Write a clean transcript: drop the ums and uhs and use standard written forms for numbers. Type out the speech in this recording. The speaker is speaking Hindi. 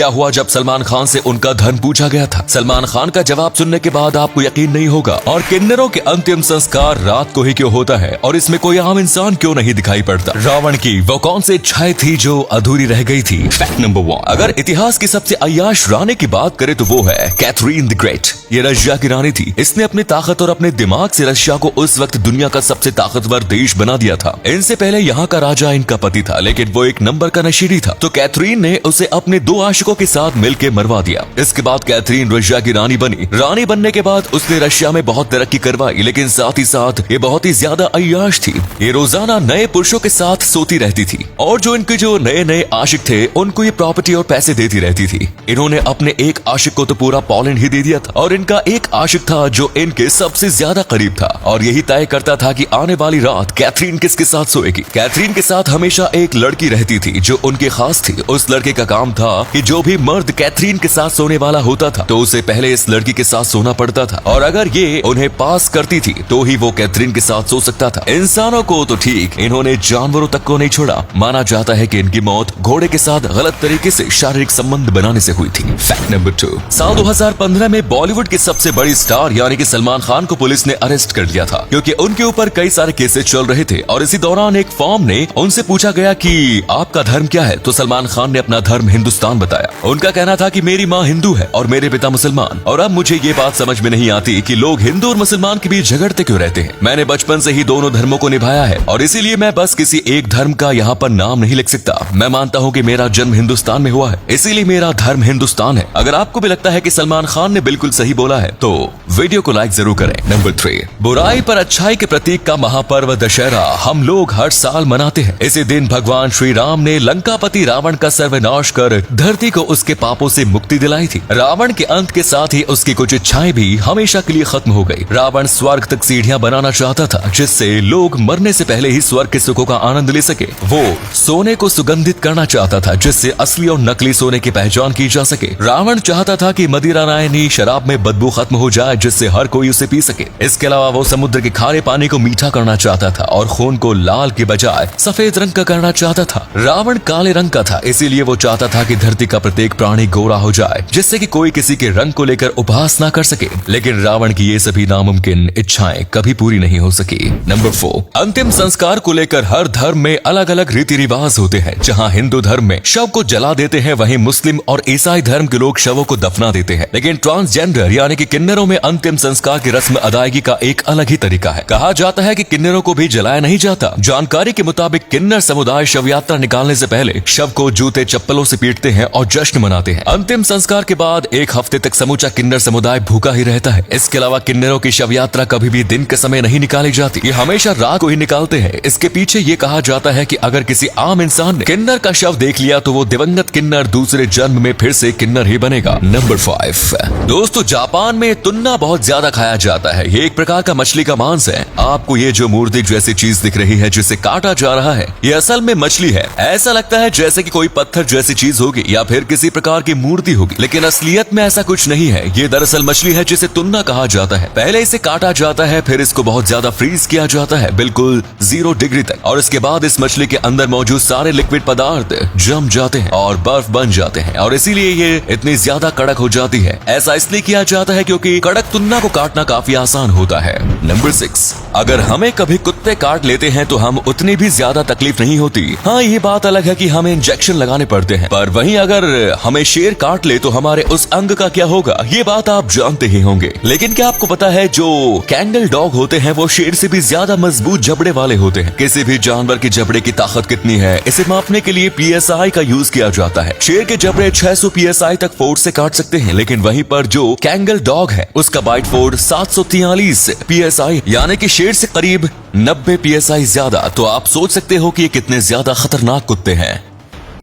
क्या हुआ जब सलमान खान से उनका धर्म पूछा गया था? सलमान खान का जवाब सुनने के बाद आपको यकीन नहीं होगा। और किन्नरों के अंतिम संस्कार रात को ही क्यों होता है और इसमें कोई आम इंसान क्यों नहीं दिखाई पड़ता? रावण की वो कौन सी इच्छाएं थी जो अधूरी रह गई थी? फैक्ट नंबर 1, अगर इतिहास की सबसे अय्याश रानी की बात करें तो वो है कैथरीन द ग्रेट। ये रशिया की रानी थी। इसने अपनी ताकत और अपने दिमाग से रशिया को उस वक्त दुनिया का सबसे ताकतवर देश बना दिया था। इनसे पहले यहाँ का राजा इनका पति था, लेकिन वो एक नंबर का नशीली था, तो कैथरीन ने उसे अपने 2 आशिकों के साथ मिलकर मरवा दिया। इसके बाद कैथरीन रशिया की रानी बनी। रानी बनने के बाद उसने रशिया में बहुत तरक्की करवाई, लेकिन साथ ही साथ ये बहुत ही ज्यादा अय्याश थी। ये रोजाना नए पुरुषों के साथ सोती रहती थी और जो इनके जो नए नए आशिक थे उनको ये प्रॉपर्टी और पैसे देती रहती थी। इन्होंने अपने एक आशिक को तो पूरा पोलैंड ही दे दिया था और इनका एक आशिक था जो इनके सबसे ज्यादा करीब था और यही तय करता था कि आने वाली रात कैथरीन किसके साथ सोएगी। कैथरीन के साथ हमेशा एक लड़की रहती थी जो उनके खास थी। उस लड़के का काम था कि जो भी मर्द कैथरीन के साथ सोने वाला होता था तो उसे पहले इस लड़की के साथ सोना पड़ता था और अगर ये उन्हें पास करती थी तो ही वो कैथरीन के साथ सो सकता था। इंसानों को तो ठीक, इन्होंने जानवरों तक को नहीं छोड़ा। माना जाता है कि इनकी मौत घोड़े के साथ गलत तरीके से शारीरिक संबंध बनाने से हुई थी। फैक्ट नंबर 2, साल 2015 में बॉलीवुड की सबसे बड़ी स्टार यानी कि सलमान खान को पुलिस ने अरेस्ट कर लिया था क्योंकि उनके ऊपर कई सारे केसेस चल रहे थे और इसी दौरान एक फॉर्म ने उनसे पूछा गया कि आपका धर्म क्या है, तो सलमान खान ने अपना धर्म हिंदुस्तान बताया। उनका कहना था कि मेरी माँ हिंदू है और मेरे पिता मुसलमान, और अब मुझे ये बात समझ में नहीं आती कि लोग हिंदू और मुसलमान के बीच झगड़ते क्यों रहते हैं। मैंने बचपन से ही दोनों धर्मों को निभाया है और इसीलिए मैं बस किसी एक धर्म का यहाँ पर नाम नहीं लिख सकता। मैं मानता हूँ कि मेरा जन्म हिंदुस्तान में हुआ है, इसीलिए मेरा धर्म हिंदुस्तान है। अगर आपको भी लगता है कि सलमान खान ने बिल्कुल सही बोला है तो वीडियो को लाइक जरूर करें। नंबर 3, बुराई पर अच्छाई के प्रतीक का महापर्व दशहरा हम लोग हर साल मनाते हैं। इसी दिन भगवान श्री राम ने लंकापति रावण का सर्वनाश कर धरती को उसके पापों से मुक्ति दिलाई थी। रावण के अंत के साथ ही उसकी कुछ इच्छाएं भी हमेशा के लिए खत्म हो गई। रावण स्वर्ग तक सीढ़ियां बनाना चाहता था जिससे लोग मरने से पहले ही स्वर्ग के सुखों का आनंद ले सके। वो सोने को सुगंधित करना चाहता था जिससे असली और नकली सोने की पहचान की जा सके। रावण चाहता था कि मदिरा नायनी शराब में बदबू खत्म हो जाए जिससे हर कोई उसे पी सके। इसके अलावा वो समुद्र के खारे पानी को मीठा करना चाहता था और खून को लाल के बजाय सफेद रंग का करना चाहता था। रावण काले रंग का था, इसीलिए वो चाहता था कि धरती का प्रत्येक प्राणी गोरा हो जाए जिससे कि कोई किसी के रंग को लेकर उपहास ना कर सके। लेकिन रावण की ये सभी नामुमकिन इच्छाएं कभी पूरी नहीं हो सकी। नंबर 4, अंतिम संस्कार को लेकर हर धर्म में अलग अलग रीति रिवाज होते हैं। जहाँ हिंदू धर्म में शव को जला देते हैं वहीं मुस्लिम और ईसाई धर्म के लोग शवों को दफना देते हैं। लेकिन ट्रांसजेंडर यानी कि किन्नरों में अंतिम संस्कार की रस्म अदायगी का एक अलग ही तरीका है। कहा जाता है कि किन्नरों को भी जलाया नहीं जाता। जानकारी के मुताबिक किन्नर समुदाय शव यात्रा निकालने से पहले शव को जूते चप्पलों से पीटते हैं और जश्न मनाते हैं। अंतिम संस्कार के बाद 1 हफ्ते तक समूचा किन्नर समुदाय भूखा ही रहता है। इसके अलावा किन्नरों की शव यात्रा कभी भी दिन के समय नहीं निकाली जाती, ये हमेशा रात को ही निकालते हैं। इसके पीछे ये कहा जाता है कि अगर किसी आम इंसान ने किन्नर का शव देख लिया तो वो दिवंगत किन्नर दूसरे जन्म में फिर से किन्नर ही बनेगा। नंबर 5, दोस्तों जापान में तुन्ना बहुत ज्यादा खाया जाता है। ये एक प्रकार का मछली का मांस है। आपको ये जो मूर्ति जैसी चीज दिख रही है जिसे काटा जा रहा है ये असल में मछली है। ऐसा लगता है जैसे कि कोई पत्थर जैसी चीज होगी या फिर किसी प्रकार की मूर्ति होगी, लेकिन असलियत में ऐसा कुछ नहीं है। ये दरअसल मछली है जिसे तुन्ना कहा जाता है। पहले इसे काटा जाता है, फिर इसको बहुत ज्यादा फ्रीज किया जाता है बिल्कुल 0 डिग्री तक, और इसके बाद इस मछली के अंदर मौजूद सारे लिक्विड पदार्थ जम जाते हैं और बर्फ बन जाते हैं और इसीलिए ये इतनी ज्यादा कड़क हो जाती है। ऐसा इसलिए किया जाता है क्योंकि कड़क तुन्ना को काटना काफी आसान होता है। नंबर 6, अगर हमें कभी कुत्ते काट लेते हैं तो हम उतनी भी ज्यादा तकलीफ नहीं होती। हाँ, ये बात अलग है कि हमें इंजेक्शन लगाने पड़ते हैं, पर वहीं अगर हमें शेर काट ले तो हमारे उस अंग का क्या होगा ये बात आप जानते ही होंगे। लेकिन क्या आपको पता है जो कैंगल डॉग होते हैं वो शेर से भी ज्यादा मजबूत जबड़े वाले होते हैं। किसी भी जानवर के जबड़े की ताकत कितनी है इसे मापने के लिए PSI का यूज किया जाता है। शेर के जबड़े 600 PSI तक फोर्स से काट सकते हैं, लेकिन वहीं पर जो कैंगल डॉग है उसका बाइट फोर्स 743 PSI यानी कि शेर से करीब 90 PSI ज्यादा। तो आप सोच सकते हो कि ये कितने ज्यादा खतरनाक कुत्ते हैं।